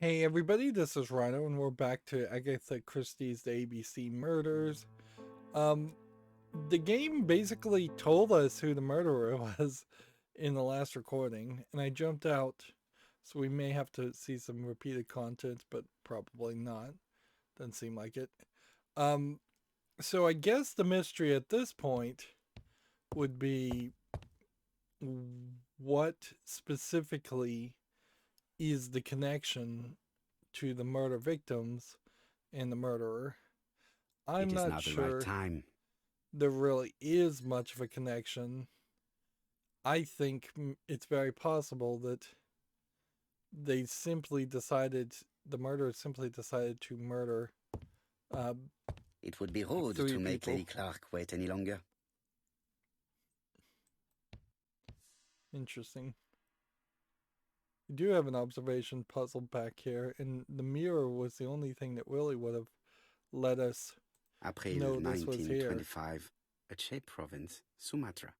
Hey everybody, this is Rydo, and we're back to Agatha Christie's The ABC Murders. Um, the game basically told us who the murderer was in the last recording, and I jumped out, so we may have to see some repeated content, but probably not. Doesn't seem like it. Um, so I guess the mystery at this point would be what specifically is the connection to the murder victims and the murderer. I'm It is not now the right sure time. there really is much of a connection. I think it's very possible that they simply decided, the murderer simply decided to murder uh, It would be rude three to make Lady people. Clark wait any longer. Interesting. We do have an observation puzzle back here, and the mirror was the only thing that really would have let us April know this was here. 1925, Aceh province, Sumatra.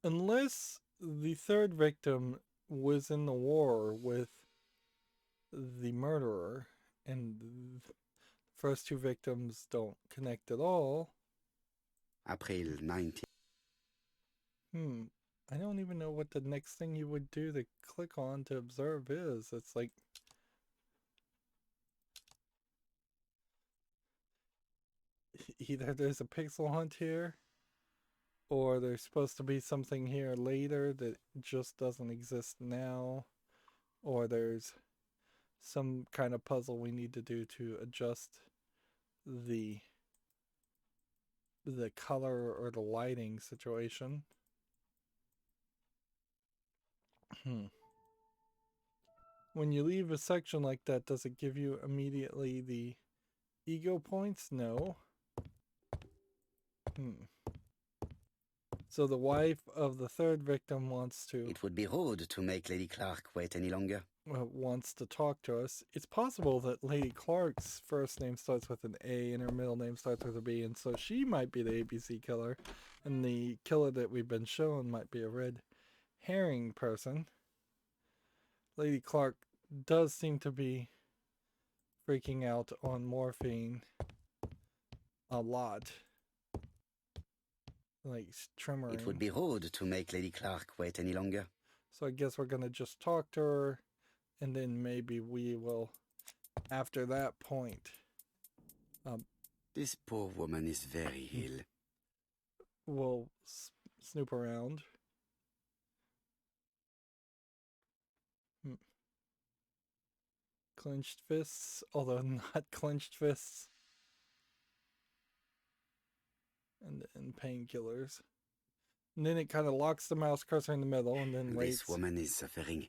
Unless the third victim was in the war with the murderer and the first two victims don't connect at all. April 19. I don't even know what the next thing you would do to click on to observe is. It's like either there's a pixel hunt here, or there's supposed to be something here later that just doesn't exist now, or there's some kind of puzzle we need to do to adjust the color or the lighting situation. When you leave a section like that, does it give you immediately the ego points? No. So the wife of the third victim wants to... It would be rude to make Lady Clark wait any longer. wants to talk to us. It's possible that Lady Clark's first name starts with an A and her middle name starts with a B, and so she might be the ABC killer, and the killer that we've been shown might be a red herring person. Lady Clark does seem to be freaking out on morphine a lot. Like tremoring. It would be rude to make Lady Clark wait any longer. So I guess we're gonna just talk to her, and then maybe we will, after that point... This poor woman is very ill. We'll snoop around. Clenched fists, although not clenched fists. And then painkillers. And then it kind of locks the mouse cursor in the middle and then waits. This woman is suffering.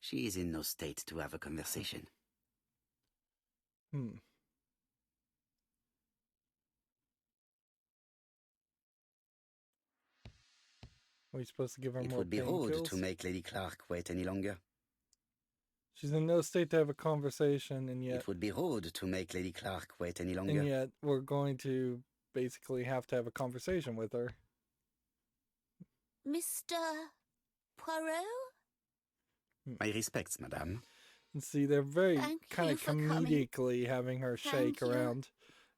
She is in no state to have a conversation. Are we supposed to give her It more would be rude pills? to make Lady Clark wait any longer. She's in no state to have a conversation, and yet... It would be rude to make Lady Clark wait any longer. And yet we're going to basically have to have a conversation with her. Mr. Poirot? My respects, madame. And see, they're very kind of comedically having her shake around.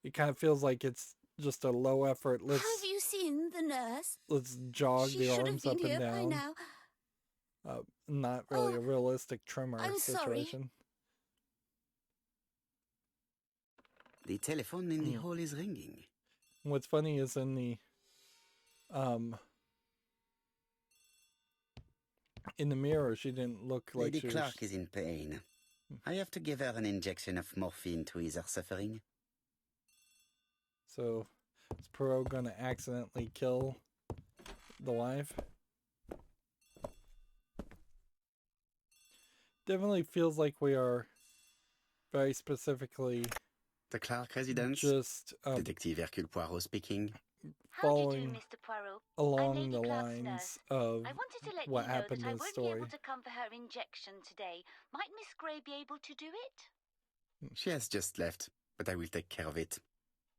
It kind of feels like it's just a low effort. Have you seen the nurse? Let's jog the arms up and down. By now. Not really a realistic tremor I'm situation. Sorry. The telephone in the hall is ringing. What's funny is in the mirror, she didn't look like Lady she Clark is in pain. I have to give her an injection of morphine to ease her suffering. So, is Poirot gonna accidentally kill the wife? Definitely feels like we are very specifically... The Clark residence? Just... Detective Hercule Poirot speaking. Following Mr. Poirot? along the lines of what happened in the story. I won't be able to come for her injection today. Might Miss Gray be able to do it? She has just left, but I will take care of it.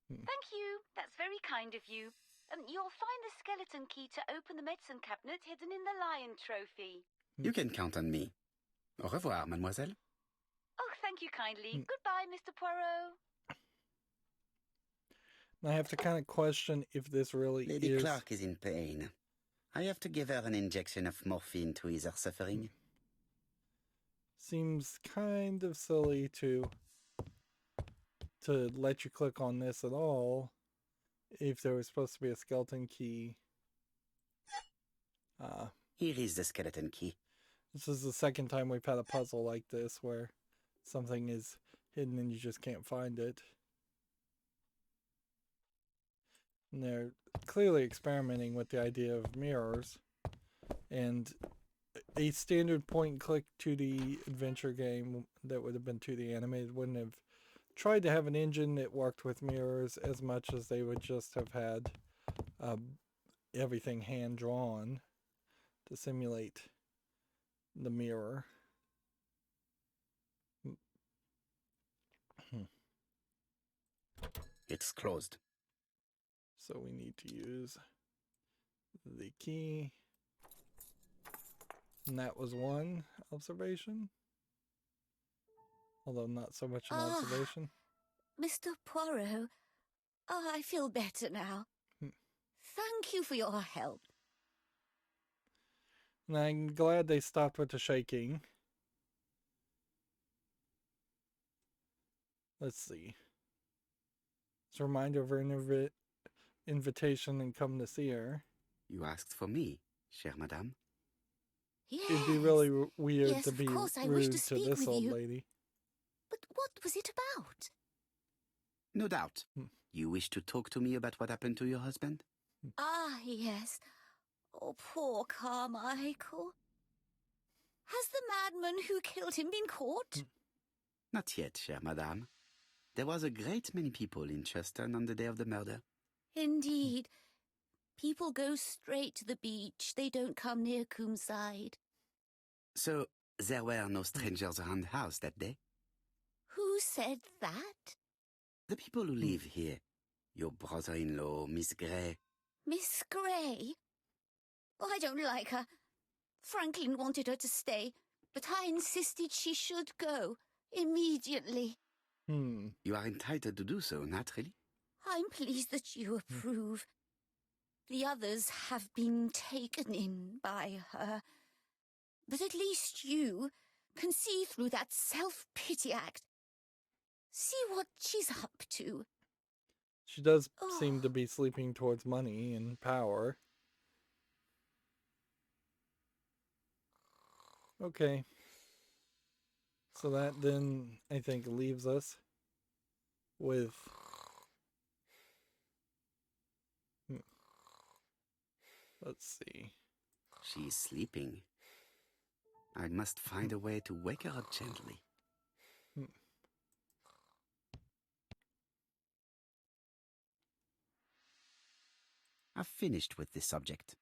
Thank you. That's very kind of you. You'll find the skeleton key to open the medicine cabinet hidden in the lion trophy. You can count on me. Au revoir, mademoiselle. Oh, thank you kindly. Goodbye, Mr. Poirot. And I have to kind of question if this really Lady is... Clark is in pain. I have to give her an injection of morphine to ease her suffering. Seems kind of silly to let you click on this at all if there was supposed to be a skeleton key. Here is the skeleton key. This is the second time we've had a puzzle like this where something is hidden and you just can't find it. And they're clearly experimenting with the idea of mirrors. And a standard point and click 2D adventure game that would have been 2D animated wouldn't have tried to have an engine that worked with mirrors as much as they would just have had everything hand drawn to simulate the mirror. It's closed. So we need to use the key. And that was one observation. Although not so much an observation. Mr. Poirot, I feel better now. Thank you for your help. And I'm glad they stopped with the shaking. Let's see. It's a reminder of her invitation and come to see her. You asked for me, chère madame. Yes. It'd be really weird Yes, to of be course, I wish rude to to speak this with old you. lady. But what was it about? No doubt. You wish to talk to me about what happened to your husband? Ah, yes. Oh, poor Carmichael. Has the madman who killed him been caught? Not yet, chère madame. There was a great many people in Cheston on the day of the murder. Indeed. People go straight to the beach. They don't come near Coomside. So, there were no strangers around the house that day? Who said that? The people who live here. Your brother-in-law, Miss Gray. Miss Gray? I don't like her. Franklin wanted her to stay, but I insisted she should go immediately. You are entitled to do so, naturally. I'm pleased that you approve. The others have been taken in by her. But at least you can see through that self-pity act. See what she's up to. She does seem to be sleeping towards money and power. Okay. So that then, I think, leaves us with... Let's see. She's sleeping. I must find a way to wake her up gently. I've finished with this subject.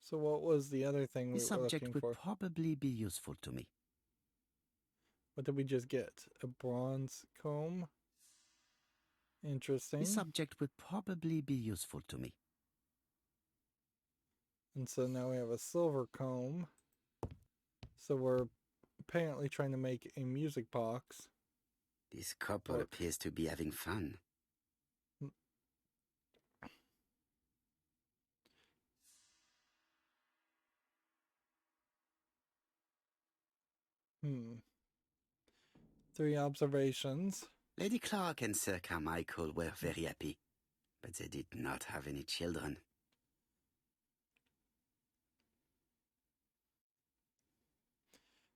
So what was the other thing we This were subject looking would for? probably be useful to me. What did we just get? A bronze comb? Interesting. This subject would probably be useful to me. And so now we have a silver comb. So we're apparently trying to make a music box. This couple appears to be having fun. Three observations. Lady Clark and Sir Carmichael were very happy, but they did not have any children.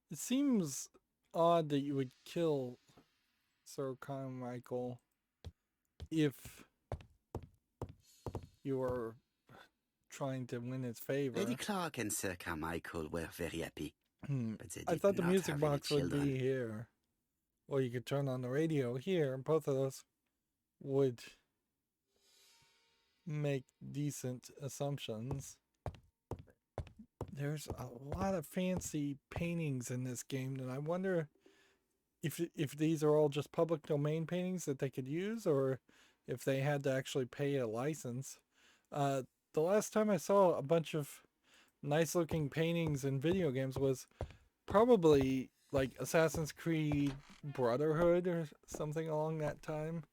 It seems odd that you would kill Sir Carmichael if you were trying to win his favor. Lady Clark and Sir Carmichael were very happy, but they did I thought the not music have any box would children. be here. Or you could turn on the radio here, and both of those would make decent assumptions. There's a lot of fancy paintings in this game, and I wonder if these are all just public domain paintings that they could use, or if they had to actually pay a license. The last time I saw a bunch of nice looking paintings in video games was probably like Assassin's Creed Brotherhood or something along that time.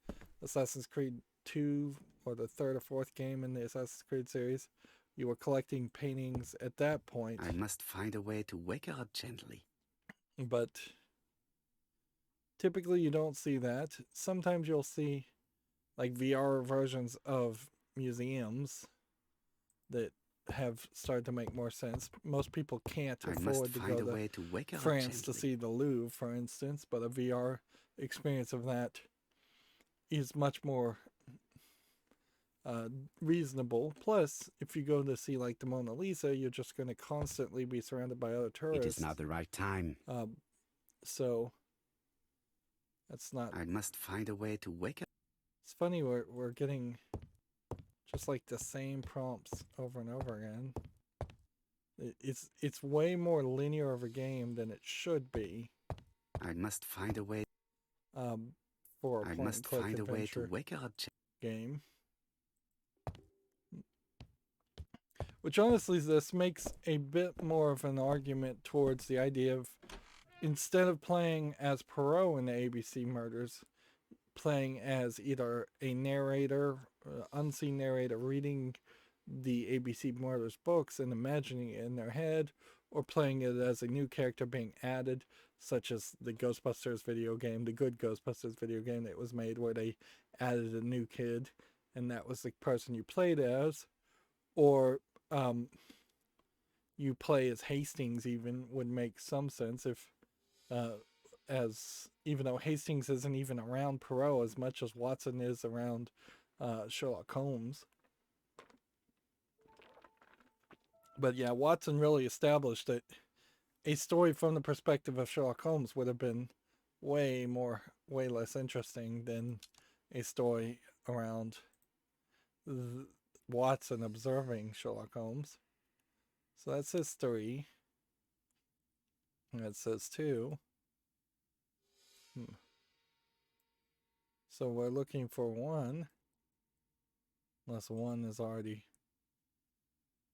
Assassin's Creed 2 or the third or fourth game in the Assassin's Creed series. You were collecting paintings at that point. I must find a way to wake her up gently. But typically you don't see that. Sometimes you'll see like VR versions of museums that have started to make more sense. Most people can't afford to go to France to see the Louvre, for instance, but a VR experience of that is much more reasonable. Plus, if you go to see like the Mona Lisa, you're just going to constantly be surrounded by other tourists. It is not the right time. So that's not. I must find a way to wake her. It's funny we're getting just like the same prompts over and over again. It's way more linear of a game than it should be. I must find a way. For a I must find a way to wake her up game. Which honestly, this makes a bit more of an argument towards the idea of, instead of playing as Poirot in the ABC murders, playing as either a narrator, unseen narrator, reading the ABC murders books and imagining it in their head, or playing it as a new character being added, such as the Ghostbusters video game, the good Ghostbusters video game that was made where they added a new kid and that was the person you played as, or you play as Hastings even would make some sense if as even though Hastings isn't even around Poirot as much as Watson is around Sherlock Holmes. But yeah, Watson really established that a story from the perspective of Sherlock Holmes would have been way less interesting than a story around Watson observing Sherlock Holmes. So that says 3. That says 2. So we're looking for 1. Unless 1 is already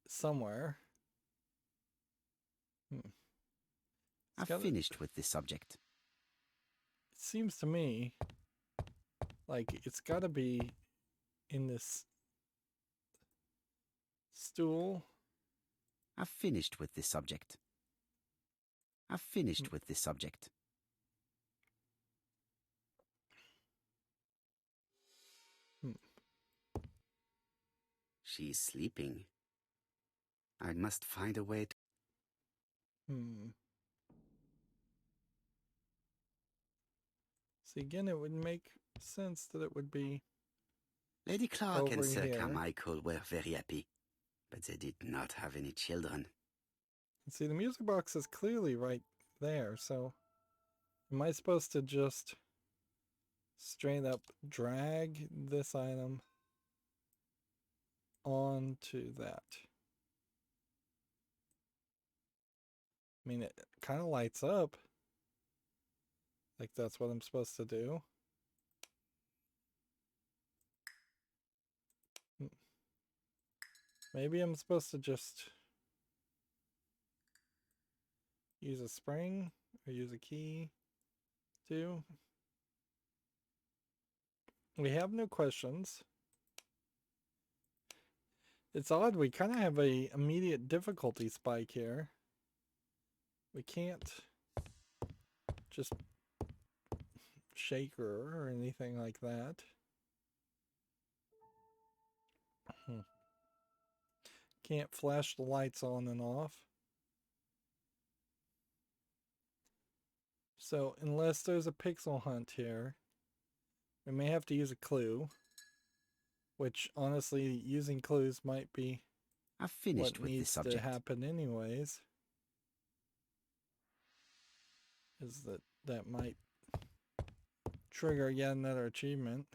somewhere. I've finished with this subject. It seems to me like it's got to be in this stool. I've finished with this subject. I've finished with this subject. She's sleeping. I must find a way to... See, again, it would make sense that it would be Lady Clark and Sir here. Carmichael were very happy, but they did not have any children. See, the music box is clearly right there, so am I supposed to just straight up drag this item onto that? I mean, it kind of lights up. Like that's what I'm supposed to do. Maybe I'm supposed to just use a spring or use a key too. We have no questions. It's odd, we kind of have a immediate difficulty spike here. We can't just shake her or anything like that. Can't flash the lights on and off. So unless there's a pixel hunt here, we may have to use a clue. Which honestly, using clues might be I've finished what with needs this subject. to happen anyways. Is that might trigger yet another achievement.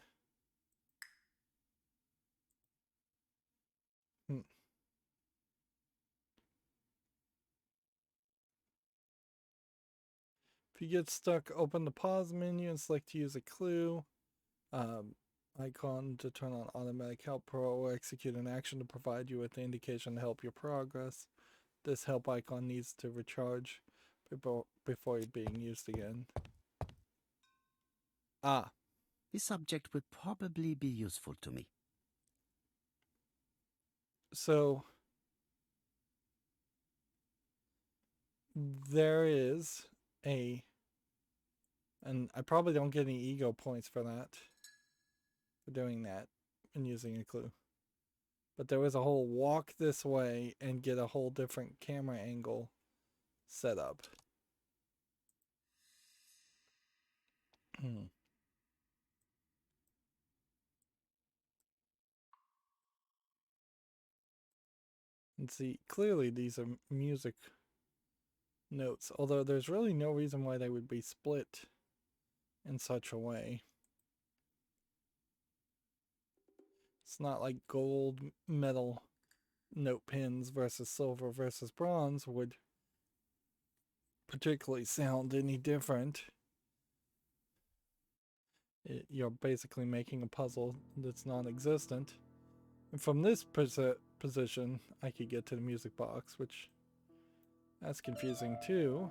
If you get stuck, open the pause menu and select to use a clue. Icon to turn on automatic help. Pro will execute an action to provide you with the indication to help your progress. this help icon needs to recharge before being used again. Ah. This object would probably be useful to me. So there is and I probably don't get any ego points for that, for doing that and using a clue. But there was a whole walk this way and get a whole different camera angle set up. And see, clearly these are music notes, although there's really no reason why they would be split in such a way. It's not like gold metal note pins versus silver versus bronze would particularly sound any different. You're basically making a puzzle that's non-existent. And from this position, I could get to the music box, which that's confusing too.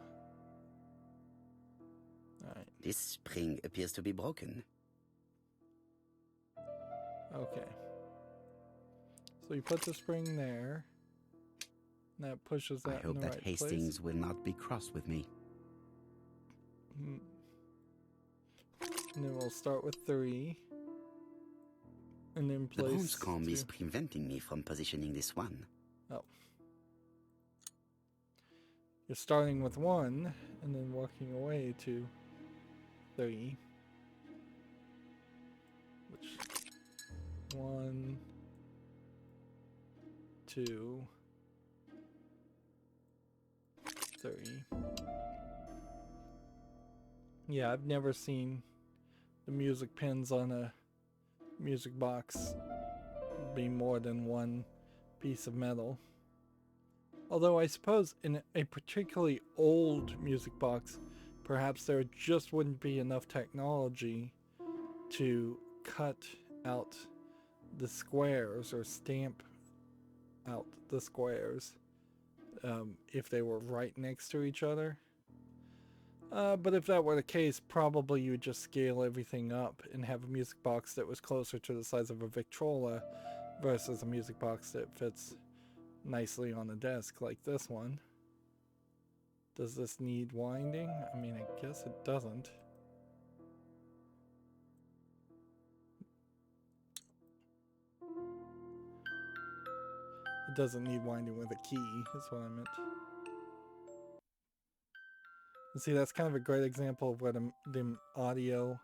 Alright. This spring appears to be broken. Okay. So you put the spring there. And that pushes that I hope in the that right Hastings place. will not be cross with me. And then we'll start with 3. And then The place bronze comb 2. is preventing me from positioning this one. Oh. You're starting with 1 and then walking away to 3. Which 1, 2, 3. Yeah, I've never seen the music pins on a music box be more than 1 piece of metal. Although I suppose in a particularly old music box, perhaps there just wouldn't be enough technology to cut out the squares or stamp out the squares if they were right next to each other. But if that were the case, probably you would just scale everything up and have a music box that was closer to the size of a Victrola versus a music box that fits nicely on the desk like this one. Does this need winding? I mean, I guess it doesn't. It doesn't need winding with a key, is what I meant. And see, that's kind of a great example of where the audio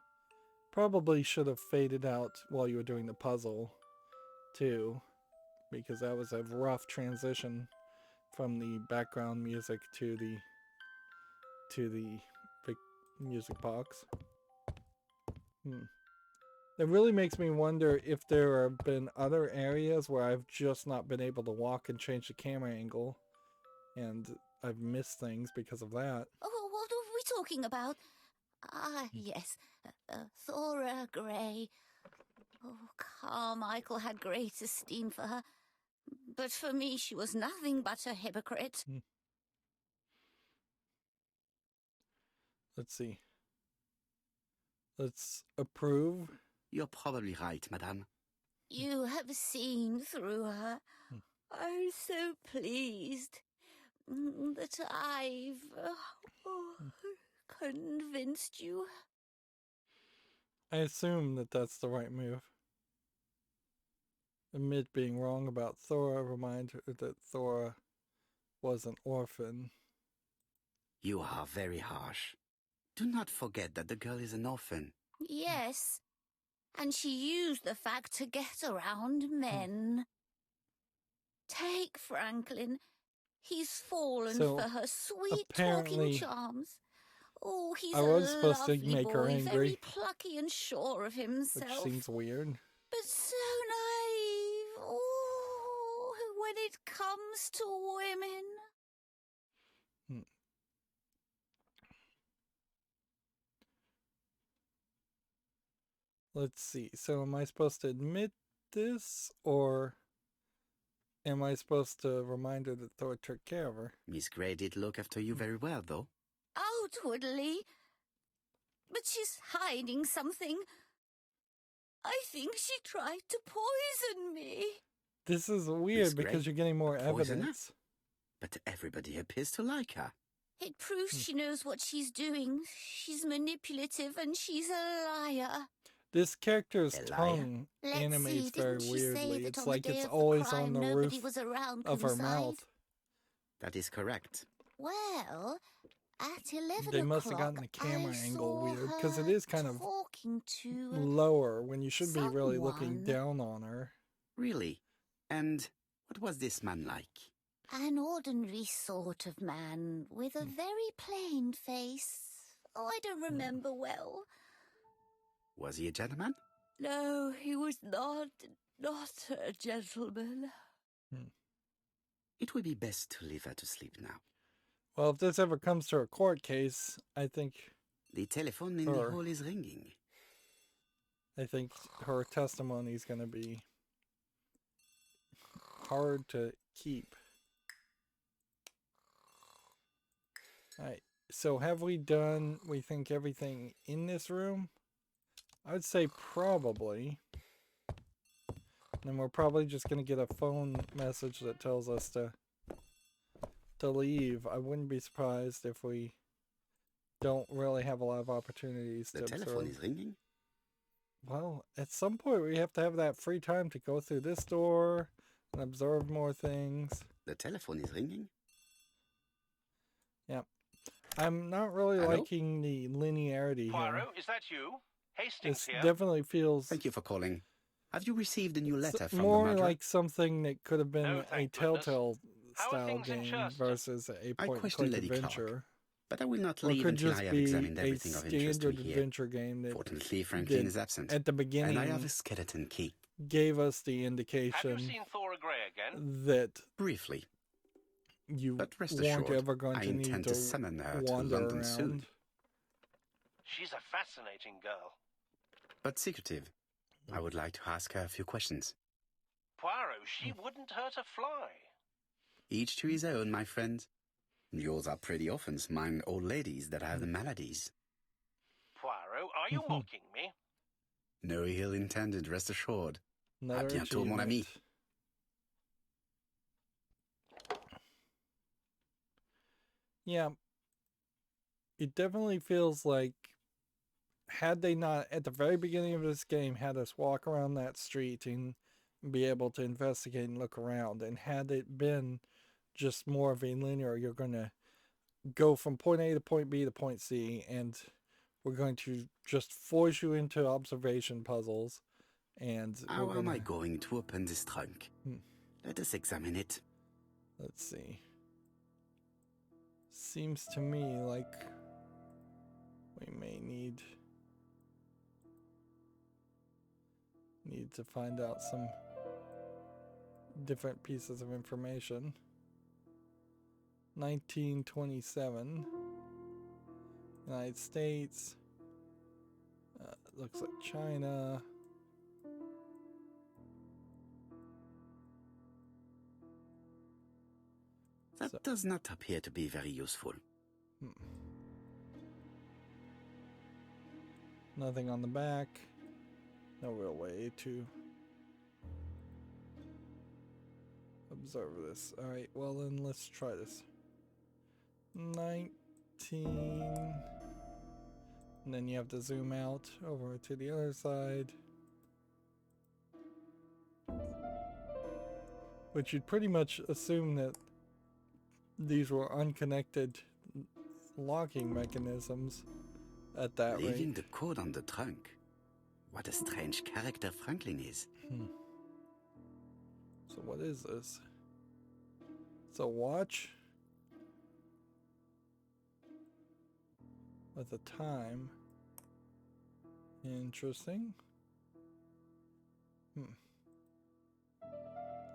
probably should have faded out while you were doing the puzzle, too. Because that was a rough transition from the background music to the music box. It really makes me wonder if there have been other areas where I've just not been able to walk and change the camera angle, and I've missed things because of that. Oh, what are we talking about? Ah, yes, Thora Grey. Oh, Carmichael had great esteem for her, but for me she was nothing but a hypocrite. Let's see. Let's approve. You're probably right, madame. You have seen through her. I'm so pleased that I've convinced you. I assume that that's the right move. Admit being wrong about Thora, remind her that Thora was an orphan. You are very harsh. Do not forget that the girl is an orphan. Yes, and she used the fact to get around men. Take Franklin. He's fallen So, for her sweet apparently, talking charms. Oh, he's I was supposed to lovely make boy, her angry, very plucky and sure of himself. which seems weird. But so naive. Oh, when it comes to women. Let's see. So am I supposed to admit this or Am I supposed to remind her that Thor took care of her? Miss Grey did look after you very well, though. Outwardly. But she's hiding something. I think she tried to poison me. This is weird Grey? because you're getting more Poisoner? evidence. But everybody appears to like her. It proves she knows what she's doing. She's manipulative and she's a liar. This character's A liar? tongue Let's animates see, very didn't she say weirdly. that It's on the like day it's of the always crime, on the nobody roof was around of her inside? mouth. That is correct. Well, at 11 They must have o'clock, gotten the camera I angle saw weird because it her is kind of talking to lower when you should be really looking someone. down on her. Really? And what was this man like? An ordinary sort of man with a very plain face. Oh, I don't remember well. Was he a gentleman? No, he was not a gentleman. It would be best to leave her to sleep now. Well, if this ever comes to a court case, I think The telephone in the hall is ringing. her testimony is going to be hard to keep. Alright, so have we done, we think, everything in this room? I would say probably. And we're probably just going to get a phone message that tells us to leave. I wouldn't be surprised if we don't really have a lot of opportunities The to telephone observe. is ringing. Well, at some point we have to have that free time to go through this door and observe more things. The telephone is ringing. Yep. I'm not really Hello? liking the linearity here. Poirot, is that you? Hastings This here. definitely feels Thank you for calling. Have you received a new letter from the more murderer? like something that could have been No, a thank goodness. Telltale How are style things in game Chester? versus a I point-and-click question Lady Clark. adventure. But I will not Or it leave could until just I have be examined a everything of interest standard we hear. adventure game that Fortunately, Franklin is absent, at the beginning and I have a skeleton key. gave us the Have you indication seen Thora Grey again? that Briefly, you but rest weren't assured, ever going I to need intend to to summon her to wander London around. soon. She's a fascinating girl. But secretive. I would like to ask her a few questions. Poirot, she wouldn't hurt a fly. Each to his own, my friend. Yours are pretty orphans, mine old ladies that have the maladies. Poirot, are you mocking me? No ill intended, rest assured. Another À bientôt, mon ami. achievement. Yeah. It definitely feels like had they not, at the very beginning of this game, had us walk around that street and be able to investigate and look around, and had it been just more of a linear, you're going to go from point A to point B to point C, and we're going to just force you into observation puzzles, and How we're am I gonna, going to open this trunk? Let us examine it. let's see. Seems to me like we may need to find out some different pieces of information. 1927, United States. Looks like China. That does not appear to be very useful. Nothing on the back. No real way to observe this. Alright, well then let's try this. 19. And then you have to zoom out over to the other side. Which you'd pretty much assume that these were unconnected locking mechanisms at that Leaving rate. the code on the trunk. What a strange character Franklin is. So what is this? It's a watch with a time. Interesting.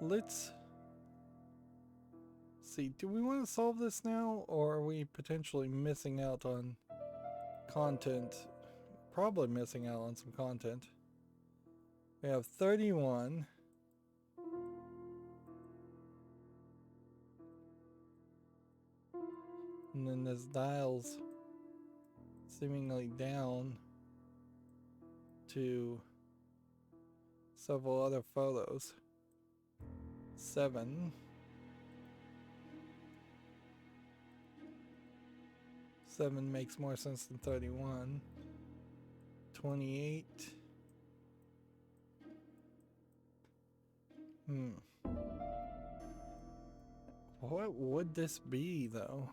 Let's see. Do we want to solve this now, or are we potentially missing out on content? Probably missing out on some content. We have 31. And then there's dials seemingly down to several other photos. 7. 7 makes more sense than 31. 28. What would this be, though?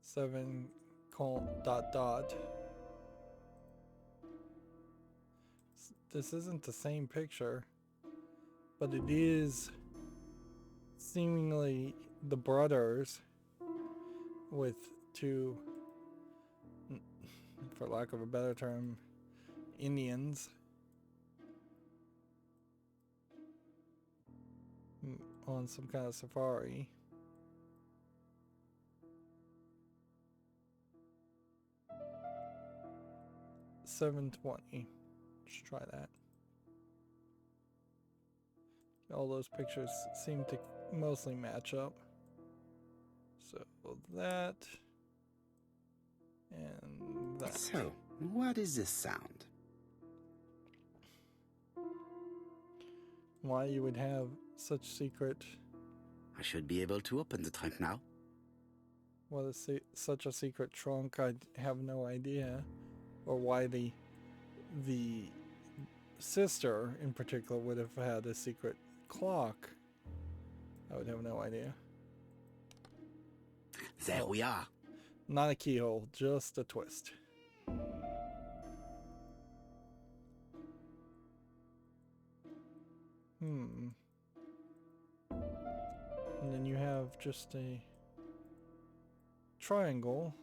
7 : ... This isn't the same picture, but it is seemingly the brothers with 2, for lack of a better term, Indians on some kind of safari. $7.20. Let's try that. All those pictures seem to mostly match up. So that and that. So, what is this sound? Why you would have such secret? I should be able to open the trunk now. What is such a secret trunk? I have no idea, or why the sister in particular would have had a secret clock. I would have no idea. There we are. Not a keyhole, just a twist. And then you have just a triangle,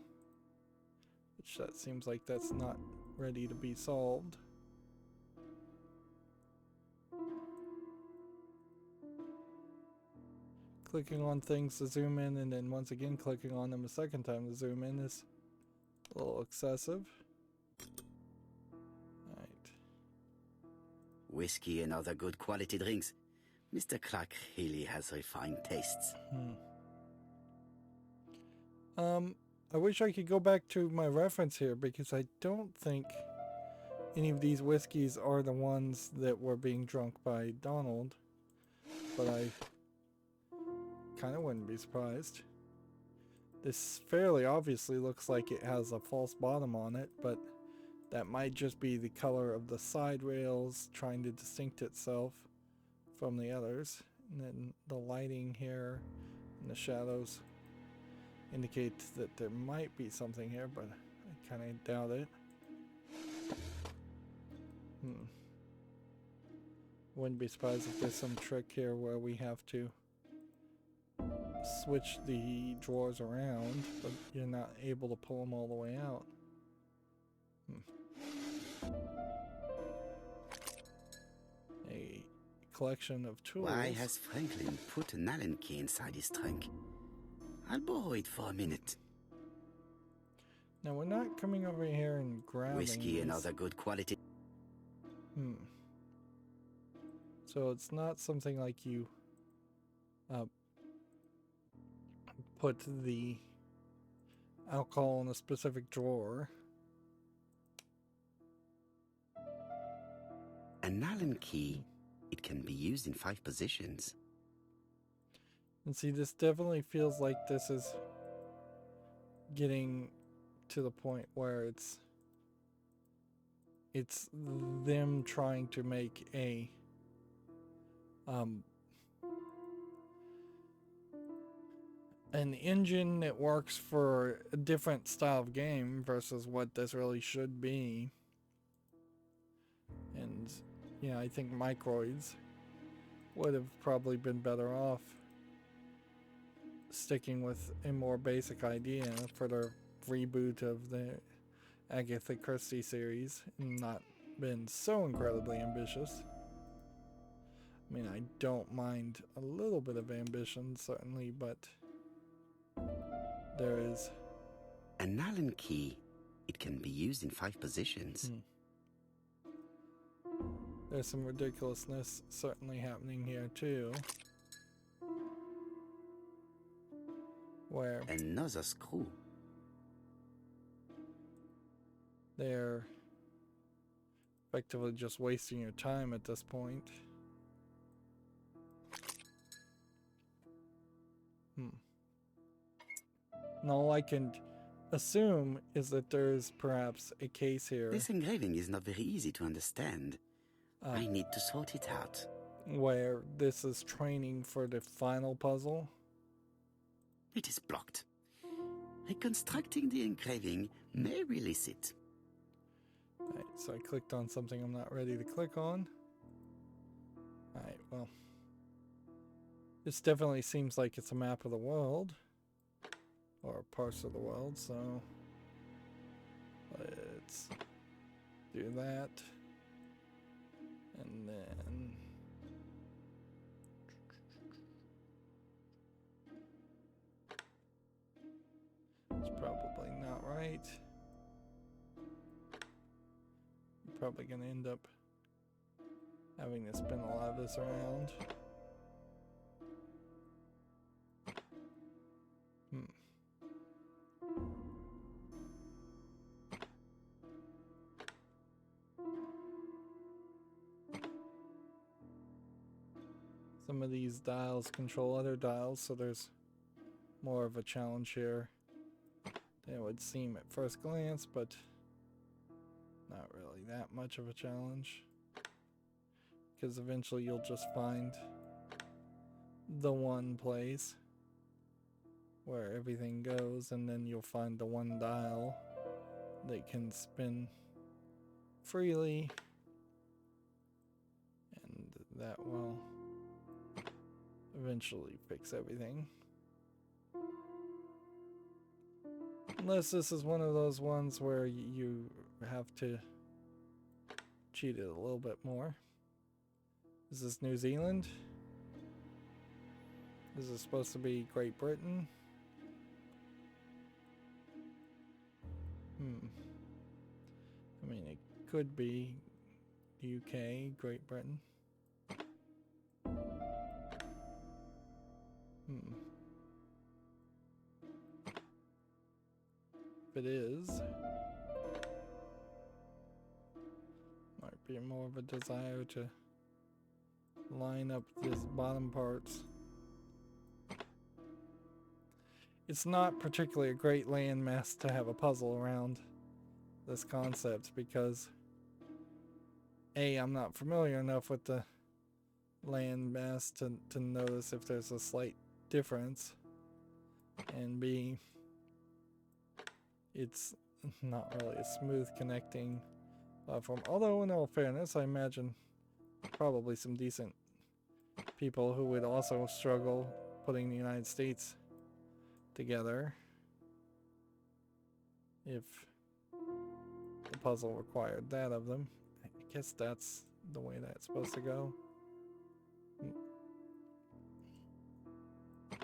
which that seems like that's not ready to be solved. Clicking on things to zoom in, and then once again clicking on them a second time to zoom in is a little excessive. Right. Whiskey and other good quality drinks. Mr. Clark really has refined tastes. I wish I could go back to my reference here, because I don't think any of these whiskeys are the ones that were being drunk by Donald, but I kind of wouldn't be surprised. This fairly obviously looks like it has a false bottom on it, but that might just be the color of the side rails trying to distinct itself from the others. And then the lighting here and the shadows indicate that there might be something here, but I kind of doubt it. Wouldn't be surprised if there's some trick here where we have to switch the drawers around, but you're not able to pull them all the way out. A collection of tools. Why has Franklin put an Allen key inside his trunk? I'll borrow it for a minute. Now we're not coming over here and grabbing Whiskey and these. other good quality. So it's not something like you put the alcohol in a specific drawer. An Allen key, it can be used in 5 positions. And see, this definitely feels like this is getting to the point where it's them trying to make a an engine that works for a different style of game versus what this really should be. And yeah, I think Microids would have probably been better off sticking with a more basic idea for the reboot of the Agatha Christie series and not been so incredibly ambitious. I mean, I don't mind a little bit of ambition, certainly, but there is... An Allen key, it can be used in 5 positions. There's some ridiculousness certainly happening here, too. where Another screw. they're effectively just wasting your time at this point. And all I can assume is that there's perhaps a case here This engraving is not very easy to understand. I need to sort it out. where this is training for the final puzzle. It is blocked. Reconstructing the engraving may release it. Alright, so I clicked on something I'm not ready to click on. Alright, well. This definitely seems like it's a map of the world. Or parts of the world, so let's do that. And then it's probably not right. I'm probably gonna end up having to spin a lot of this around. Some of these dials control other dials, so there's more of a challenge here than it would seem at first glance, but not really that much of a challenge. Because eventually you'll just find the one place where everything goes, and then you'll find the one dial that can spin freely, and that will eventually fix everything. Unless this is one of those ones where you have to cheat it a little bit more. Is this New Zealand? Is this supposed to be Great Britain? I mean, it could be UK, Great Britain. If it is, might be more of a desire to line up these bottom parts. It's not particularly a great landmass to have a puzzle around this concept because A, I'm not familiar enough with the landmass to notice if there's a slight difference, and B, it's not really a smooth connecting platform. Although in all fairness, I imagine probably some decent people who would also struggle putting the United States together if the puzzle required that of them. I guess that's the way that's supposed to go.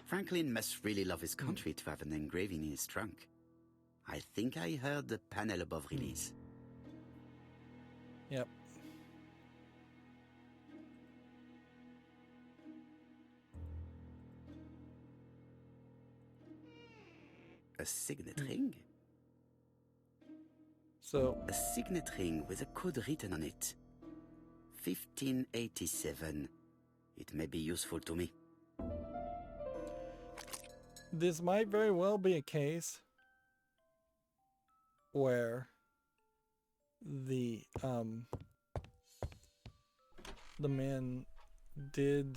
Franklin must really love his country to have an engraving in his trunk. I think I heard the panel above release. Yep. A signet ring? So, A signet ring with a code written on it. 1587. It may be useful to me. this might very well be a case where the men did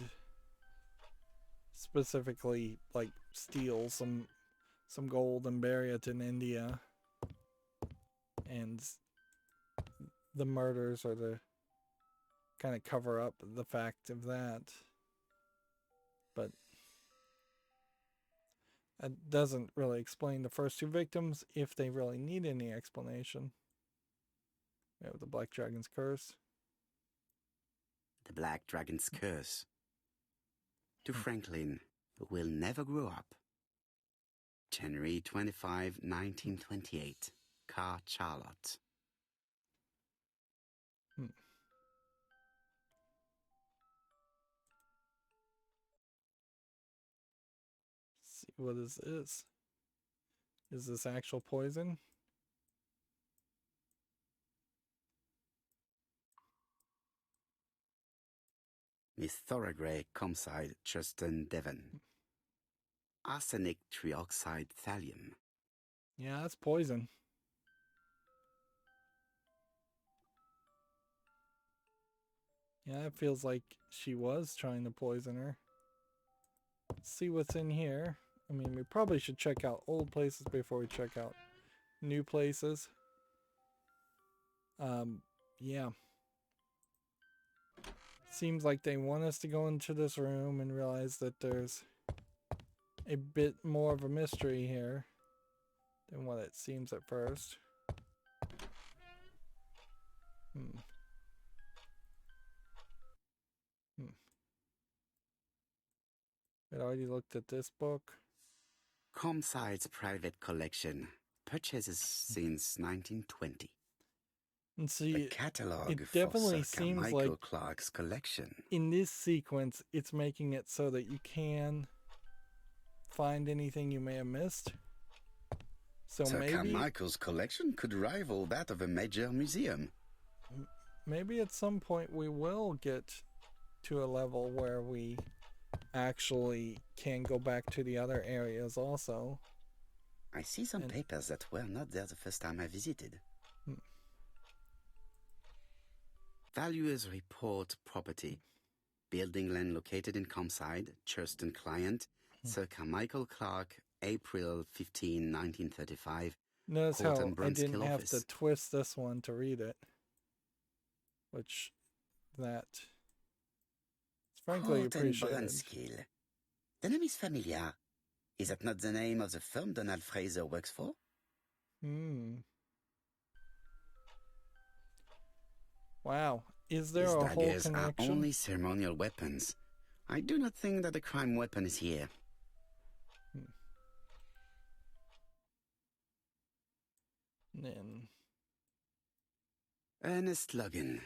specifically like steal some gold and bury it in India, and the murders are to kind of cover up the fact of that. But it doesn't really explain the first two victims if they really need any explanation. We have the Black Dragon's Curse. The Black Dragon's Curse. To Franklin, who will never grow up. January 25, 1928. Car Charlotte. See What is this? Is this actual poison? Miss Thorogray, Comside, Chuston, Devon. Arsenic trioxide thallium. Yeah, that's poison. Yeah, it feels like she was trying to poison her. Let's see what's in here. I mean, we probably should check out old places before we check out new places. Yeah. Seems like they want us to go into this room and realize that there's a bit more of a mystery here than what it seems at first. I'd already looked at this book. Comside's private collection. Purchases since 1920. And see, The catalogue it for definitely Sir seems Carmichael like Clark's collection. in this sequence, it's making it so that you can find anything you may have missed. So Sir maybe Carmichael's collection could rival that of a major museum. maybe at some point we will get to a level where we actually can go back to the other areas also. I see some papers that were not there the first time I visited. Valuers report property. Building land located in Comside, Churston client, Sir Carmichael Clark, April 15, 1935. Notice Court how and I didn't Brunskill have office. to twist this one to read it. Which, that is frankly Court and appreciated. Brunskill. The name is familiar. Is that not the name of the firm Donald Fraser works for? Wow. Is there These a whole daggers are connection? only ceremonial weapons. I do not think that the crime weapon is here. Then Ernest Logan,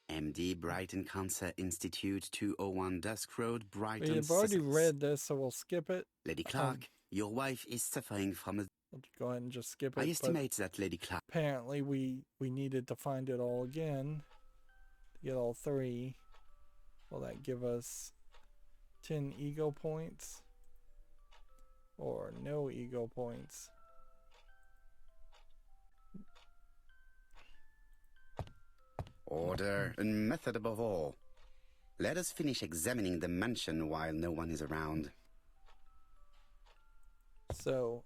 MD, Brighton Cancer Institute, 201 Dusk Road, Brighton, we've already Sussex. read this, so we'll skip it. Lady Clark, your wife is suffering from a... We'll go ahead and just skip it. I but estimate that Lady Clark... apparently we needed to find it all again to get all 3. Will that give us 10 ego points? Or no ego points? Order and method above all. Let us finish examining the mansion while no one is around. So,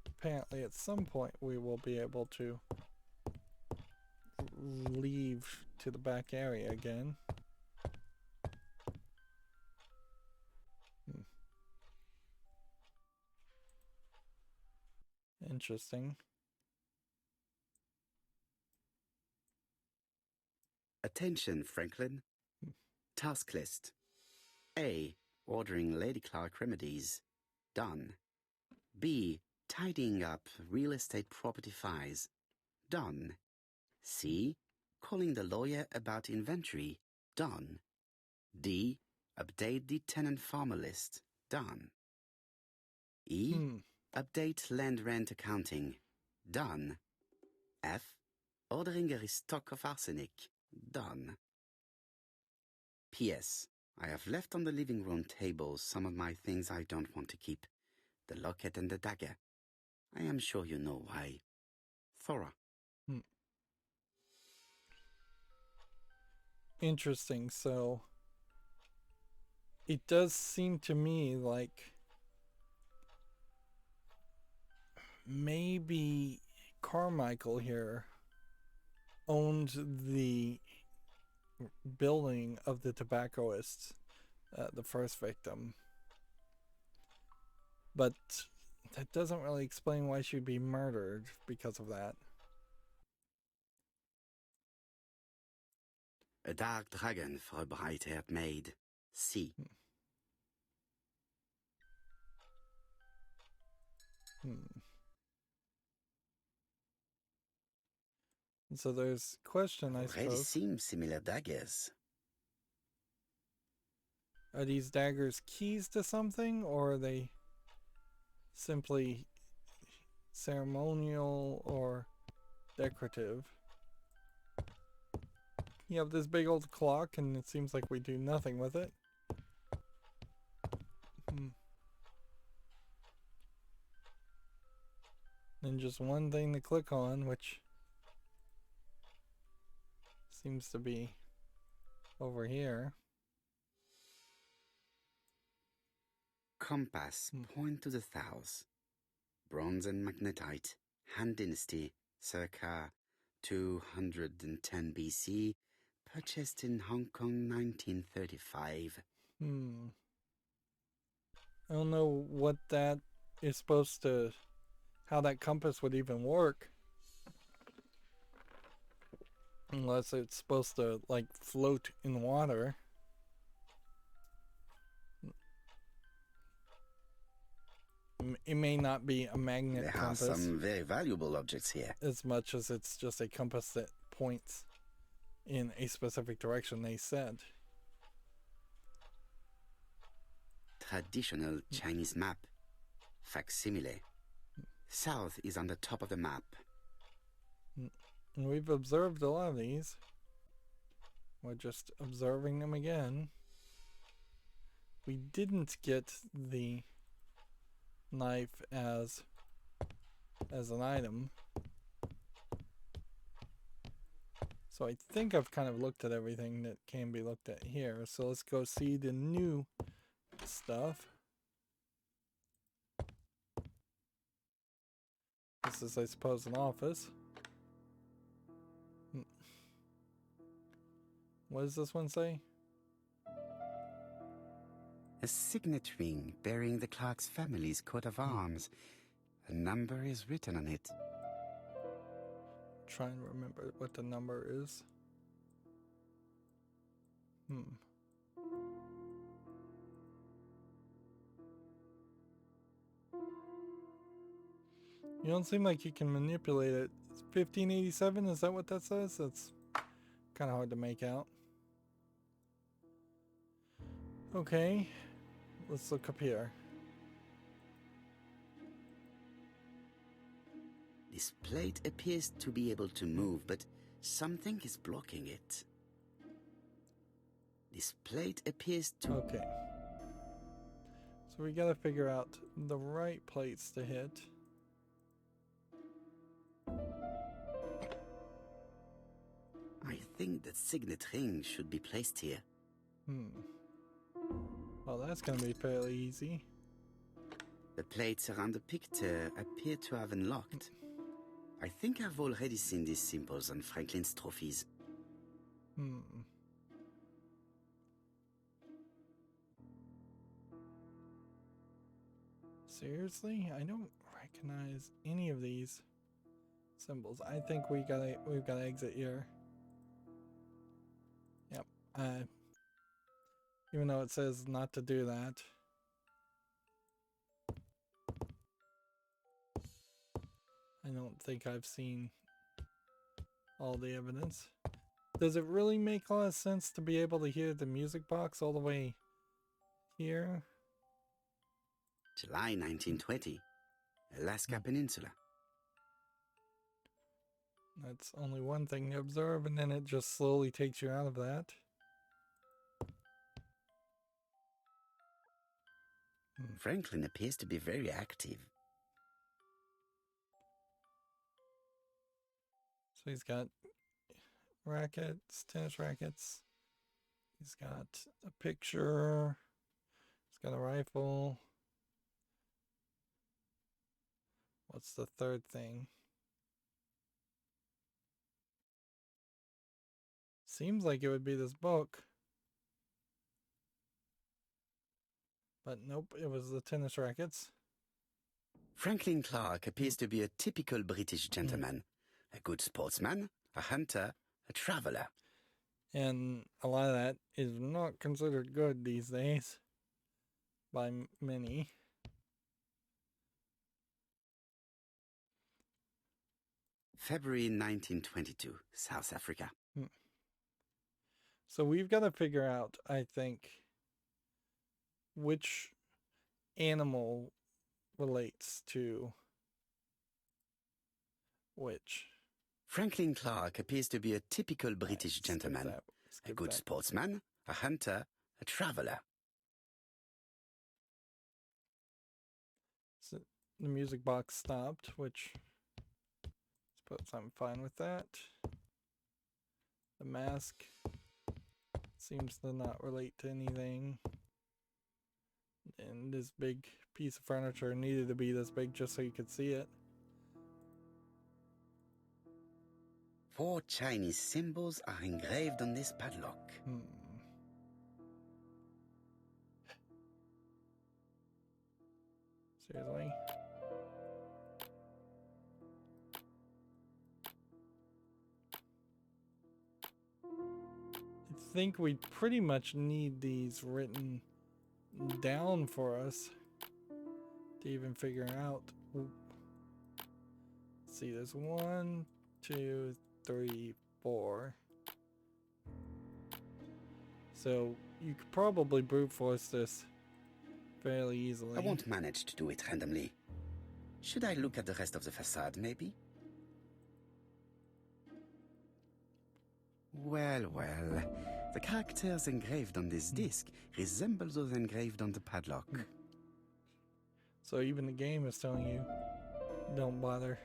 apparently at some point we will be able to leave to the back area again. Interesting. Attention, Franklin. Task list. A. Ordering Lady Clark remedies. Done. B. Tidying up real estate property files. Done. C. Calling the lawyer about inventory. Done. D. Update the tenant farmer list. Done. E. Update land rent accounting. Done. F. Ordering a restock of arsenic. Done. P.S. I have left on the living room table some of my things I don't want to keep. The locket and the dagger. I am sure you know why. Thora. Interesting. So, it does seem to me like maybe Carmichael here owned the building of the tobaccoist, the first victim. But that doesn't really explain why she'd be murdered because of that. A dark dragon for a bright-haired maid. C. So there's question, I Already suppose. seem similar daggers. Are these daggers keys to something, or are they simply ceremonial or decorative. You have this big old clock, and it seems like we do nothing with it. And just one thing to click on, which seems to be over here. Compass, point to the south. Bronze and magnetite, Han Dynasty, circa 210 BC, purchased in Hong Kong 1935. I don't know what that is supposed to, how that compass would even work. Unless it's supposed to, like, float in water. It may not be a magnet compass. There are some very valuable objects here. As much as it's just a compass that points in a specific direction, they said. Traditional Chinese map. Facsimile. South is on the top of the map. And we've observed a lot of these. We're just observing them again. We didn't get the knife as an item. So I think I've kind of looked at everything that can be looked at here. So let's go see the new stuff. This is, I suppose, an office. What does this one say? A signet ring bearing the Clark's family's coat of arms. A number is written on it. Try and remember what the number is. You don't seem like you can manipulate it. It's 1587, is that what that says? That's kind of hard to make out. Okay, let's look up here. This plate appears to be able to move, but something is blocking it. This plate appears to... Okay. So we gotta figure out the right plates to hit. I think the signet ring should be placed here. Well, that's gonna be fairly easy. The plates around the picture appear to have unlocked. I think I've already seen these symbols on Franklin's trophies. Seriously? I don't recognize any of these symbols. I think we've got to exit here. Yep. Even though it says not to do that. I don't think I've seen all the evidence. Does it really make a lot of sense to be able to hear the music box all the way here? July 1920, Alaska Peninsula. That's only one thing to observe, and then it just slowly takes you out of that. Franklin appears to be very active. So he's got rackets, tennis rackets. He's got a picture. He's got a rifle. What's the third thing? Seems like it would be this book. But nope, it was the tennis rackets. Franklin Clark appears to be a typical British gentleman. A good sportsman, a hunter, a traveler. And a lot of that is not considered good these days by many. February 1922, South Africa. So we've got to figure out, I think, which animal relates to which. Franklin Clark appears to be a typical British gentleman. A good sportsman, a hunter, a traveler. So the music box stopped, which I suppose I'm fine with that. The mask seems to not relate to anything. And this big piece of furniture needed to be this big just so you could see it. 4 Chinese symbols are engraved on this padlock. Seriously? I think we pretty much need these written down for us to even figure out. Let's see, there's 1, 2, 3, 4. So you could probably brute force this fairly easily. I won't manage to do it randomly. Should I look at the rest of the facade, maybe? Well, the characters engraved on this disc resemble those engraved on the padlock. So even the game is telling you, don't bother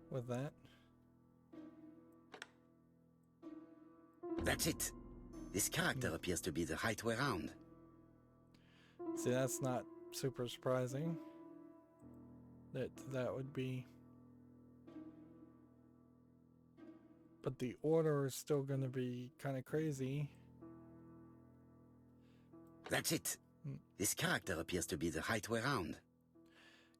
with that. That's it. This character appears to be the right way round. See, that's not super surprising that would be. But the order is still going to be kind of crazy. That's it. This character appears to be the right way round.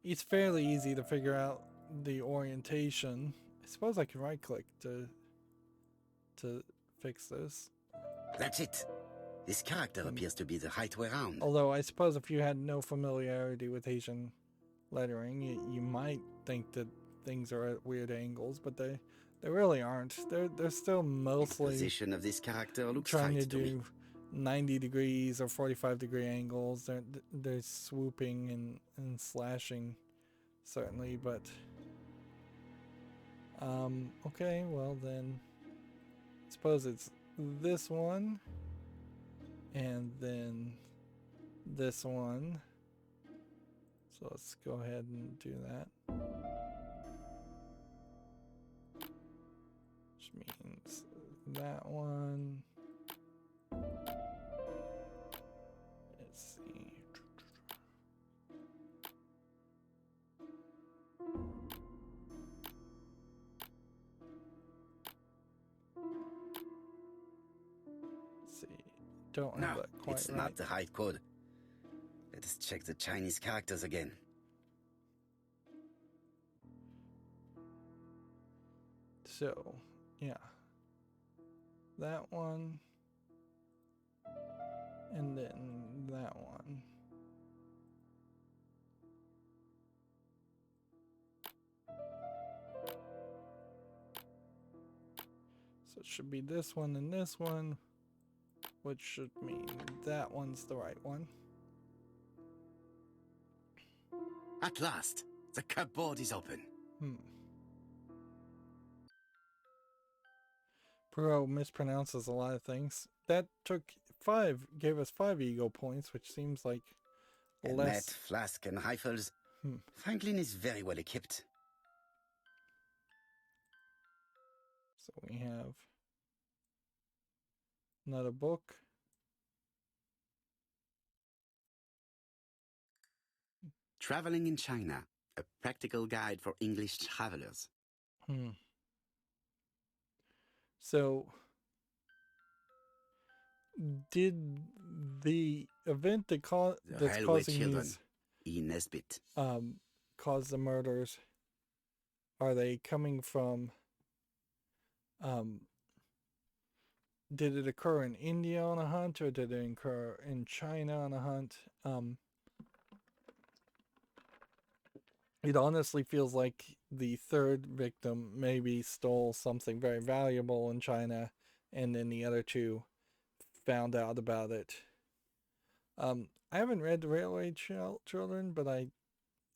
It's fairly easy to figure out the orientation. I suppose I can right click to fix this. That's it. This character appears to be the right way round. Although I suppose if you had no familiarity with Asian lettering, you might think that things are at weird angles, but they really aren't. They're still mostly the position of this character looks trying right to to me. do 90 degrees or 45-degree angles. They're swooping and slashing, certainly, but okay, well then I suppose it's this one and then this one. So let's go ahead and do that. Which means that one. Let's see. Let's see. Don't have No, that quite it's right. not the right code. Let us check the Chinese characters again. So, yeah. That one. And then that one. So it should be this one and this one, which should mean that one's the right one. At last, the cupboard is open. Poirot mispronounces a lot of things. That gave us 5 ego points, which seems like A net, less. flask, and rifles. Franklin is very well equipped. So we have another book. Traveling in China, a practical guide for English travelers. So, did the event that's Railway causing Children, these E. Nesbitt. cause the murders? Are they coming from? Did it occur in India on a hunt, or did it occur in China on a hunt? It honestly feels like the third victim maybe stole something very valuable in China, and then the other two found out about it. I haven't read The Railway Children, but I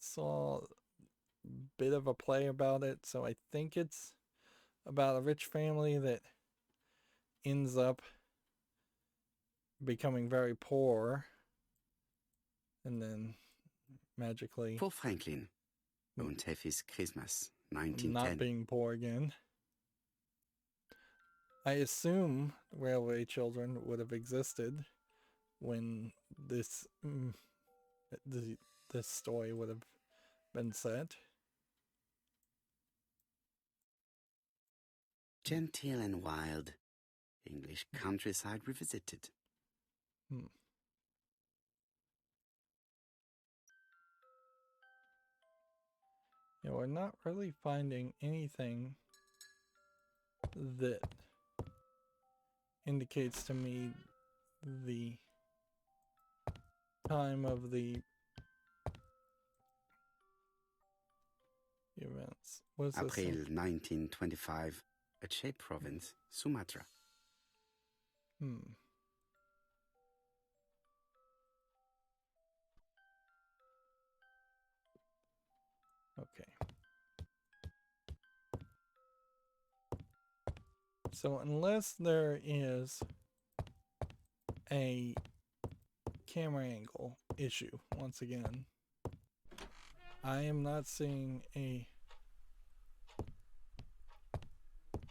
saw a bit of a play about it, so I think it's about a rich family that ends up becoming very poor and then magically For Franklin. Won't have his Christmas, not 1910. being poor again. I assume Railway Children would have existed when this this story would have been set. Genteel and wild. English countryside revisited. Yeah, we're not really finding anything that indicates to me the time of the events. What's this? April 1925, Aceh province, Sumatra. Okay. So unless there is a camera angle issue, once again, I am not seeing an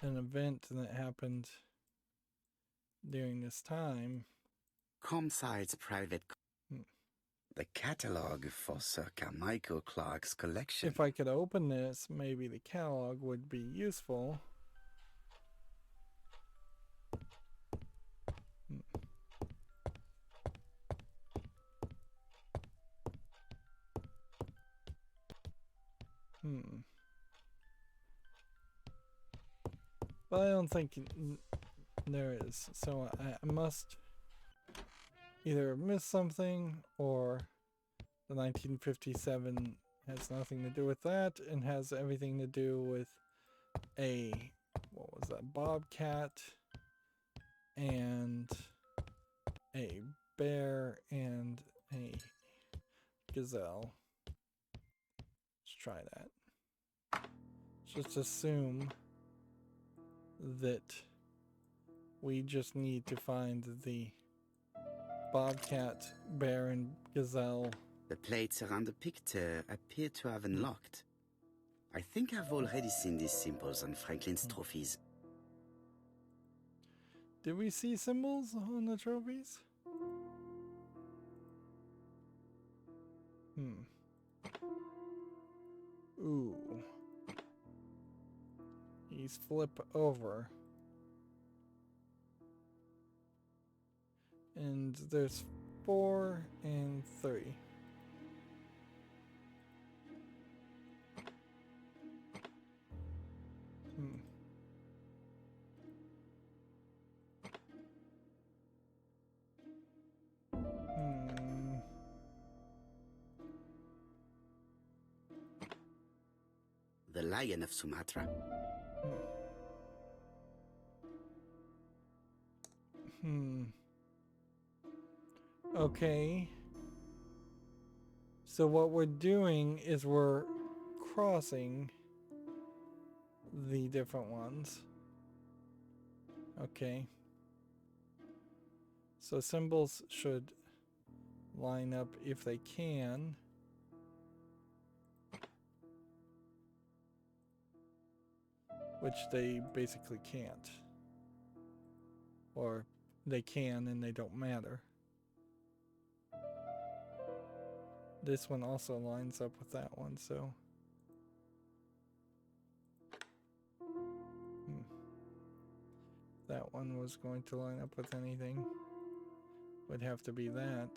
event that happened during this time. Comside's private. The catalogue for Circa Michael Clarke's collection. If I could open this, maybe the catalog would be useful. But I don't think there is. So I must either miss something, or the 1957 has nothing to do with that and has everything to do with a, what was that, bobcat and a bear and a gazelle. Let's try that. Just assume that we just need to find the bobcat, bear, and gazelle. The plates around the picture appear to have unlocked. I think I've already seen these symbols on Franklin's trophies. Did we see symbols on the trophies? Ooh. He's flip over. And there's 4 and 3. The Lion of Sumatra. Okay. So what we're doing is we're crossing the different ones. Okay. So symbols should line up if they can. Which they basically can't. Or they can and they don't matter. This one also lines up with that one, so. That one was going to line up with anything. Would have to be that.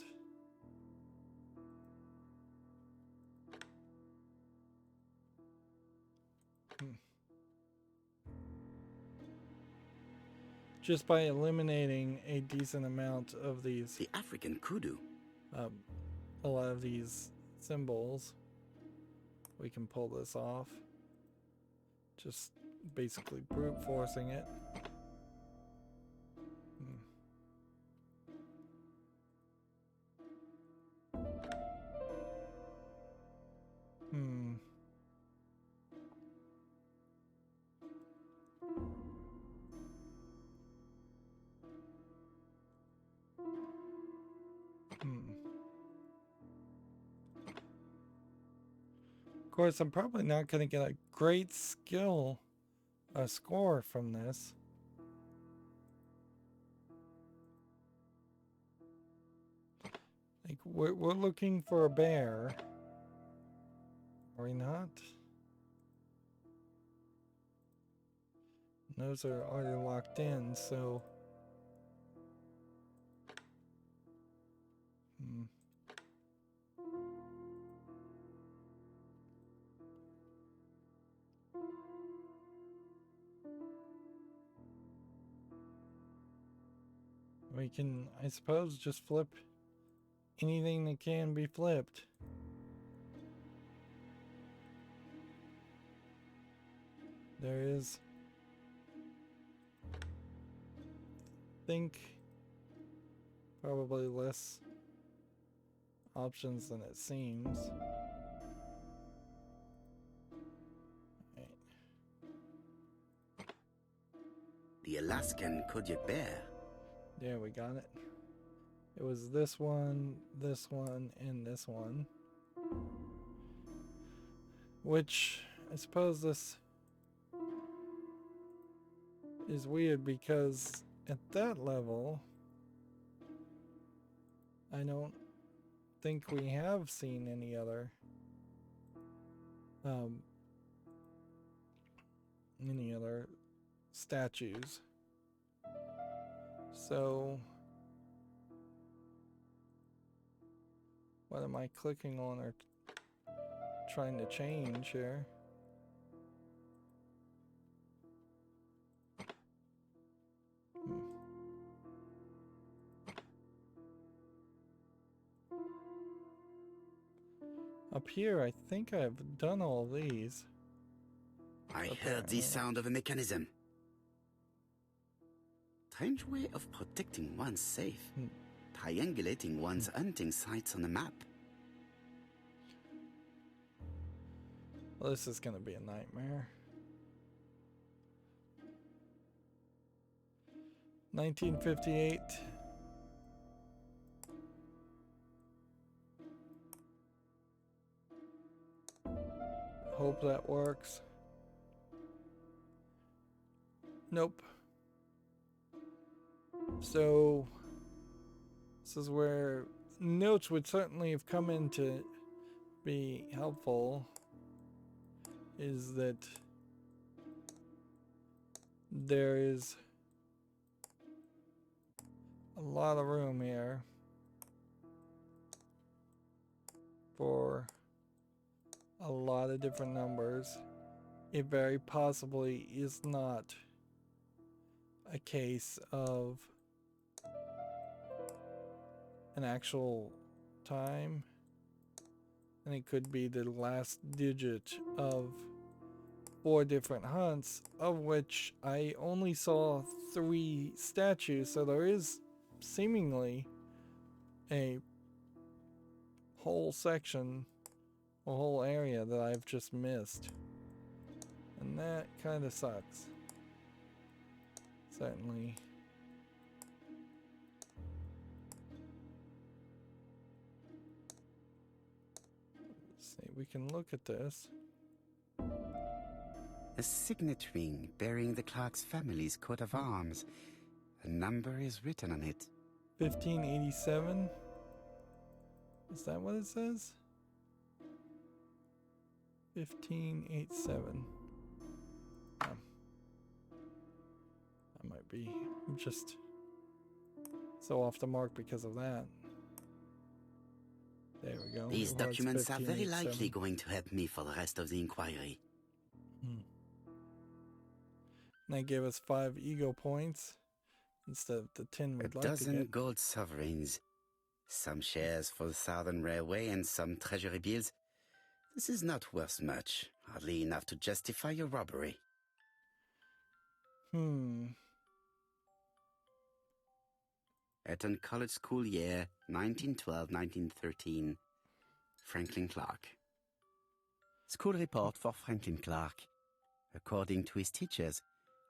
Just by eliminating a decent amount of these. The African kudu. A lot of these symbols, we can pull this off. Just basically brute forcing it. course, I'm probably not going to get a great score from this. Like, we're looking for a bear. Are we not? Those are already locked in, so... We can, I suppose, just flip anything that can be flipped. There is, think, probably less options than it seems. Right. The Alaskan Kodiak bear. Yeah, we got it. It was this one, and this one. Which, I suppose this is weird because at that level, I don't think we have seen any other statues. So what am I clicking on or trying to change here? Up here, I think I've done all these. I heard the sound of a mechanism. Strange way of protecting one's safe. Triangulating one's hunting sites on a map. Well, this is going to be a nightmare. 1958. Hope that works. Nope. So this is where notes would certainly have come in to be helpful, is that there is a lot of room here for a lot of different numbers. It very possibly is not a case of an actual time, and it could be the last digit of 4 different hunts, of which I only saw 3 statues, so there is seemingly a whole section, a whole area that I've just missed, and that kind of sucks. Certainly. Let's see, we can look at this. A signet ring bearing the Clark's family's coat of arms. A number is written on it. 1587? Is that what it says? 1587. I might be just so off the mark because of that. There we go. These It was documents are very 1587. likely going to help me for the rest of the inquiry. And they gave us 5 ego points instead of the 10 A we'd like to dozen get. gold sovereigns. Some shares for the Southern Railway and some treasury bills. This is not worth much. Hardly enough to justify your robbery. Eton College School year 1912-1913. Franklin Clark. School report for Franklin Clark. According to his teachers,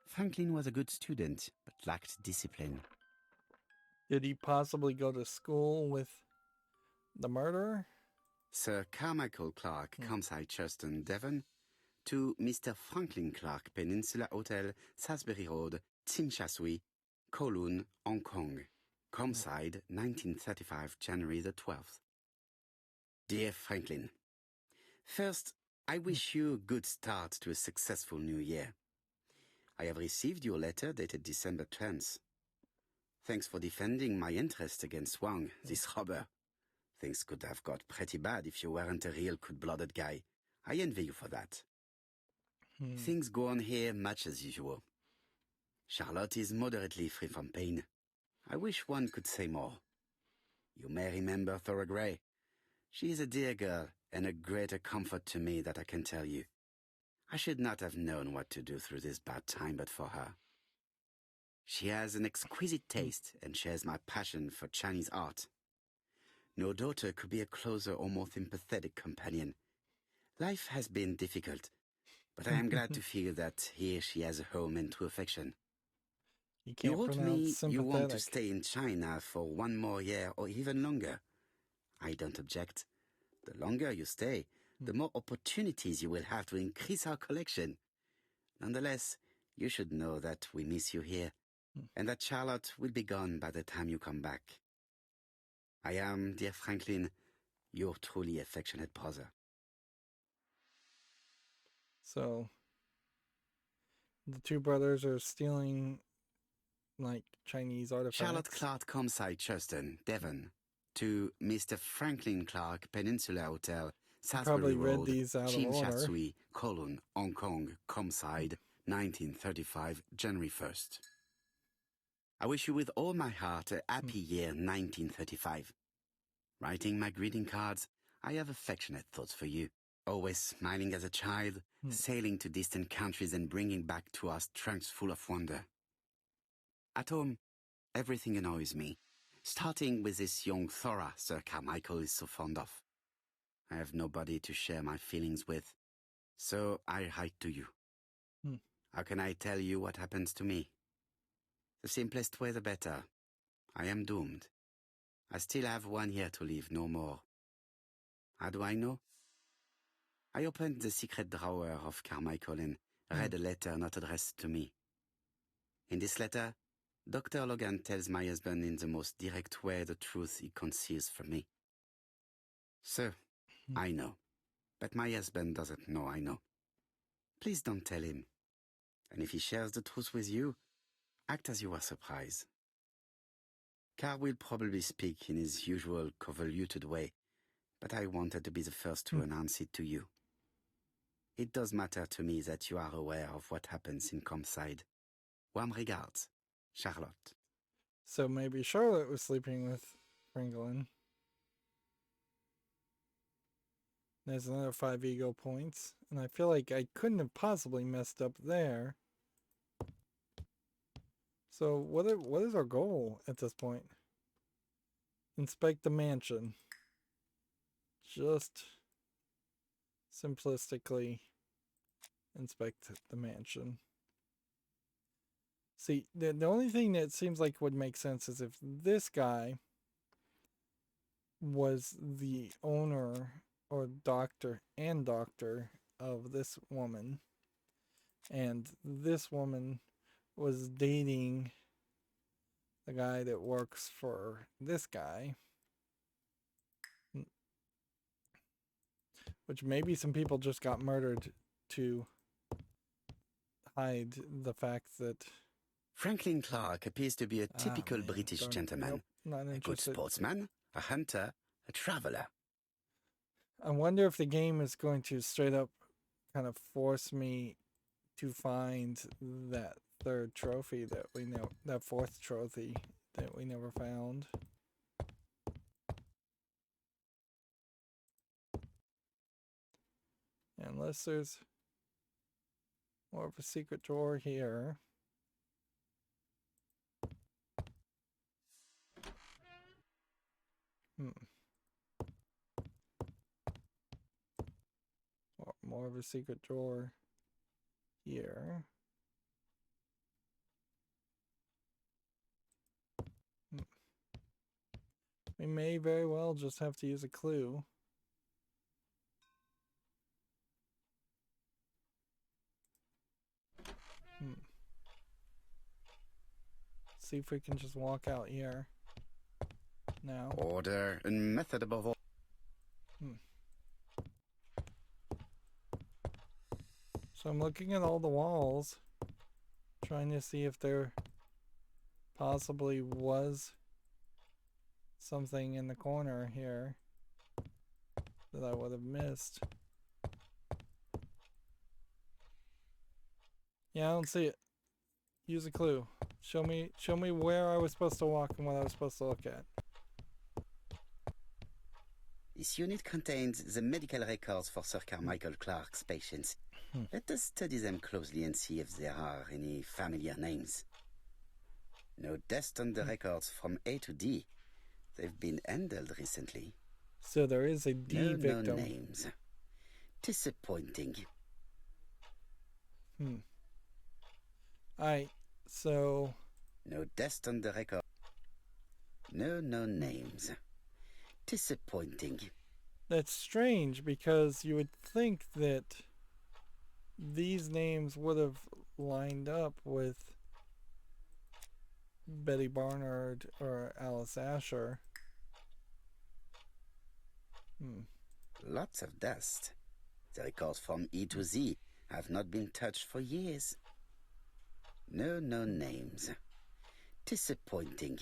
Franklin was a good student, but lacked discipline. Did he possibly go to school with the murderer? Sir Carmichael Clark, Campside Churton, Devon, to Mr. Franklin Clark, Peninsula Hotel, Salisbury Road, Tsim Sha Tsui, Kowloon, Hong Kong. Campside, 1935, January the 12th. Dear Franklin, first, I wish you a good start to a successful new year. I have received your letter dated December 10th. Thanks for defending my interest against Wang, this robber. Things could have got pretty bad if you weren't a real cold-blooded guy. I envy you for that. Things go on here much as usual. Charlotte is moderately free from pain. I wish one could say more. You may remember Thora Gray. She is a dear girl and a greater comfort to me that I can tell you. I should not have known what to do through this bad time but for her. She has an exquisite taste and shares my passion for Chinese art. No daughter could be a closer or more sympathetic companion. Life has been difficult, but I am glad to feel that here she has a home and true affection. You wrote me sympathetic. you want to stay in China for 1 more year or even longer. I don't object. The longer you stay, the more opportunities you will have to increase our collection. Nonetheless, you should know that we miss you here, and that Charlotte will be gone by the time you come back. I am, dear Franklin, your truly affectionate brother. So, the two brothers are stealing, like, Chinese artifacts. Charlotte Clark, Campside Churton, Devon, to Mr. Franklin Clark, Peninsula Hotel, Salisbury Probably read Road, these out of Tsim Sha order. Tsui, Kowloon, Hong Kong, Campside, 1935, January 1st. I wish you with all my heart a happy year 1935. Writing my greeting cards, I have affectionate thoughts for you. Always smiling as a child, sailing to distant countries and bringing back to us trunks full of wonder. At home, everything annoys me, starting with this young Thora Sir Carmichael is so fond of. I have nobody to share my feelings with, so I write to you. How can I tell you what happens to me? The simplest way the better. I am doomed. I still have 1 year to live, no more. How do I know? I opened the secret drawer of Carmichael and read a letter not addressed to me. In this letter, Dr. Logan tells my husband in the most direct way the truth he conceals from me. Sir, I know, but my husband doesn't know I know. Please don't tell him. And if he shares the truth with you, act as you are surprised. Carl will probably speak in his usual convoluted way, but I wanted to be the first to announce it to you. It does matter to me that you are aware of what happens in Campside. Warm regards, Charlotte. So maybe Charlotte was sleeping with Franklin. There's another 5 ego points, and I feel like I couldn't have possibly messed up there. So what is our goal at this point? Inspect the mansion. Just simplistically inspect the mansion. See, the only thing that seems like would make sense is if this guy was the owner or doctor of this woman, and this woman was dating the guy that works for this guy, which maybe some people just got murdered to hide the fact that Franklin Clark appears to be a typical British gentleman. Nope, not A good interested. sportsman, a hunter, a traveler. I wonder if the game is going to straight up kind of force me to find that third trophy that we know, that fourth trophy that we never found. Unless there's more of a secret drawer here. Or more of a secret drawer here. We may very well just have to use a clue. See if we can just walk out here now. Order and method above all. So I'm looking at all the walls, trying to see if there possibly was something in the corner here that I would have missed. Yeah, I don't see it. Use a clue. Show me where I was supposed to walk and what I was supposed to look at. This unit contains the medical records for Sir Carmichael Clark's patients. Let us study them closely and see if there are any familiar names. No deaths on the records from A to D. They've been handled recently. So there is a D victim. No names. Disappointing. Alright, so... No deaths on the record. No names. Disappointing. That's strange, because you would think that these names would have lined up with Betty Barnard or Alice Asher. Lots of dust. The records from E to Z have not been touched for years. No names. Disappointing.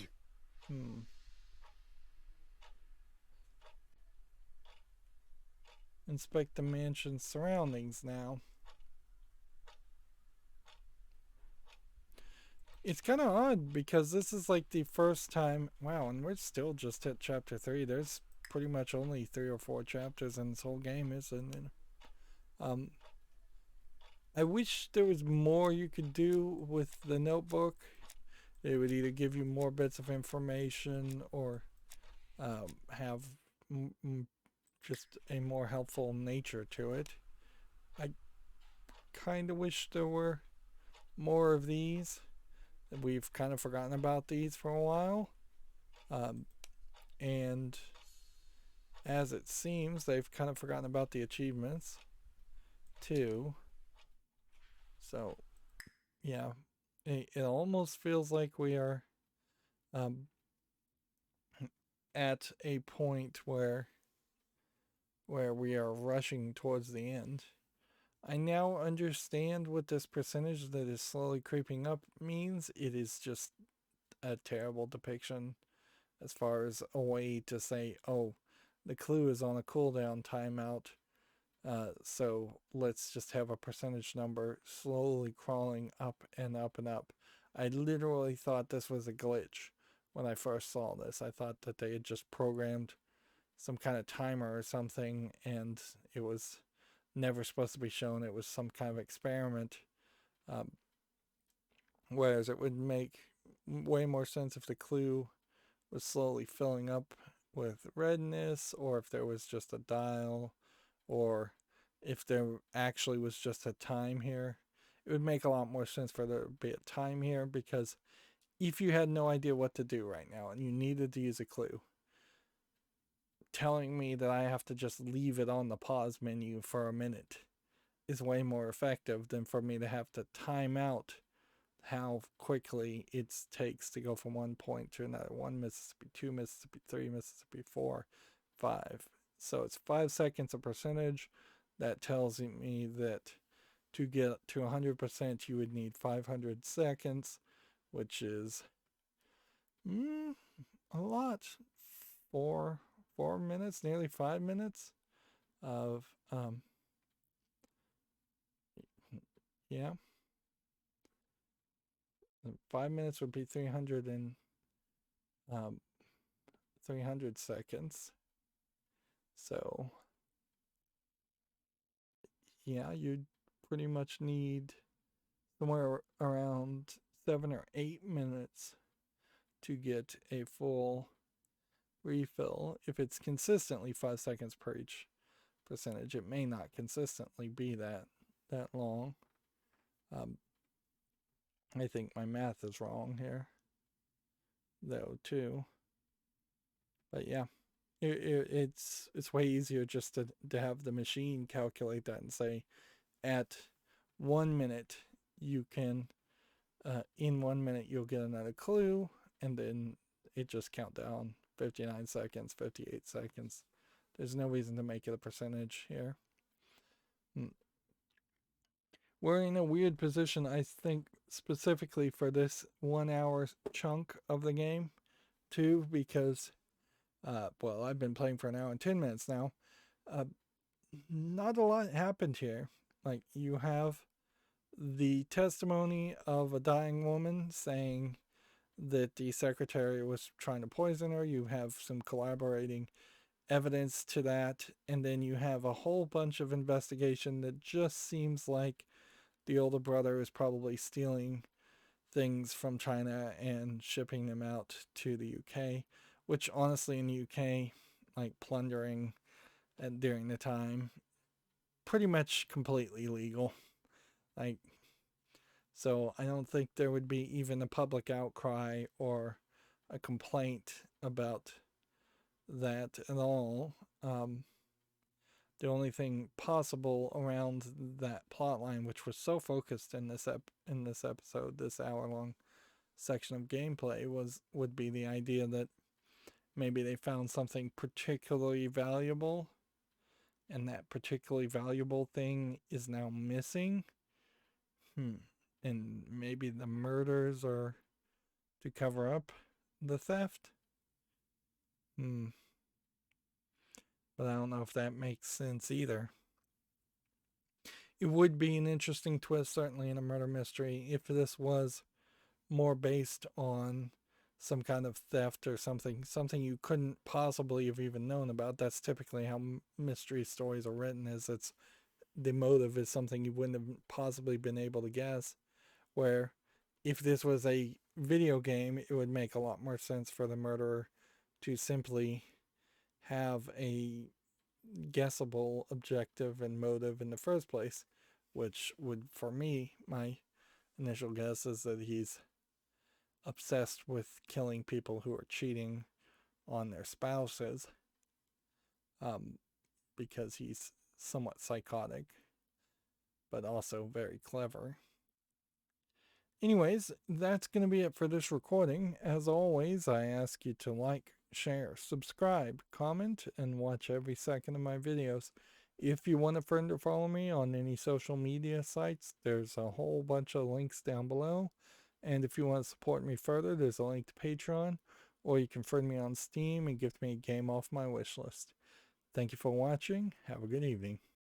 Inspect the mansion's surroundings now. It's kind of odd because this is like the first time. Wow, and we're still just at chapter 3. There's pretty much only 3 or 4 chapters in this whole game, isn't it? I wish there was more you could do with the notebook. It would either give you more bits of information or have just a more helpful nature to it. I kind of wish there were more of these. We've kind of forgotten about these for a while. And as it seems, they've kind of forgotten about the achievements too. So, yeah, it almost feels like we are at a point where we are rushing towards the end. I now understand what this percentage that is slowly creeping up means. It is just a terrible depiction as far as a way to say, oh, the clue is on a cooldown timeout. So let's just have a percentage number slowly crawling up and up and up. I literally thought this was a glitch when I first saw this. I thought that they had just programmed some kind of timer or something and it was never supposed to be shown. It was some kind of experiment. Whereas it would make way more sense if the clue was slowly filling up with redness, or if there was just a dial, or if there actually was just a time here. It would make a lot more sense for there to be a time here, because if you had no idea what to do right now and you needed to use a clue, telling me that I have to just leave it on the pause menu for a minute is way more effective than for me to have to time out how quickly it takes to go from one point to another. 1 Mississippi, 2 Mississippi, 3 Mississippi, 4, 5. So it's 5 seconds a percentage. That tells me that to get to 100% you would need 500 seconds, which is a lot. 4 minutes, nearly 5 minutes of yeah. 5 minutes would be 300 seconds. So yeah, you'd pretty much need somewhere around 7 or 8 minutes to get a full refill. If it's consistently 5 seconds per each percentage, it may not consistently be that long. I think my math is wrong here, though, too. But yeah, it's way easier just to have the machine calculate that and say, at 1 minute you can In 1 minute, you'll get another clue, and then it just count down 59 seconds, 58 seconds. There's no reason to make it a percentage here. We're in a weird position, I think, specifically for this 1 hour chunk of the game, too, because, well, I've been playing for an hour and 10 minutes now. Not a lot happened here. Like, you have the testimony of a dying woman saying that the secretary was trying to poison her. You have some collaborating evidence to that, and then you have a whole bunch of investigation that just seems like the older brother is probably stealing things from China and shipping them out to the UK, which honestly in the UK, like plundering during the time, pretty much completely legal. Like, so I don't think there would be even a public outcry or a complaint about that at all. The only thing possible around that plot line, which was so focused in this episode, this hour-long section of gameplay, would be the idea that maybe they found something particularly valuable, and that particularly valuable thing is now missing. And maybe the murders are to cover up the theft. But I don't know if that makes sense either. It would be an interesting twist, certainly in a murder mystery, if this was more based on some kind of theft or something you couldn't possibly have even known about. That's typically how mystery stories are written, is it's the motive is something you wouldn't have possibly been able to guess. Where if this was a video game, it would make a lot more sense for the murderer to simply have a guessable objective and motive in the first place, which would, for me, my initial guess is that he's obsessed with killing people who are cheating on their spouses, because he's somewhat psychotic, but also very clever. Anyways, that's going to be it for this recording. As always, I ask you to like, share, subscribe, comment, and watch every second of my videos. If you want a friend to follow me on any social media sites, there's a whole bunch of links down below. And if you want to support me further, there's a link to Patreon, or you can friend me on Steam and gift me a game off my wish list. Thank you for watching. Have a good evening.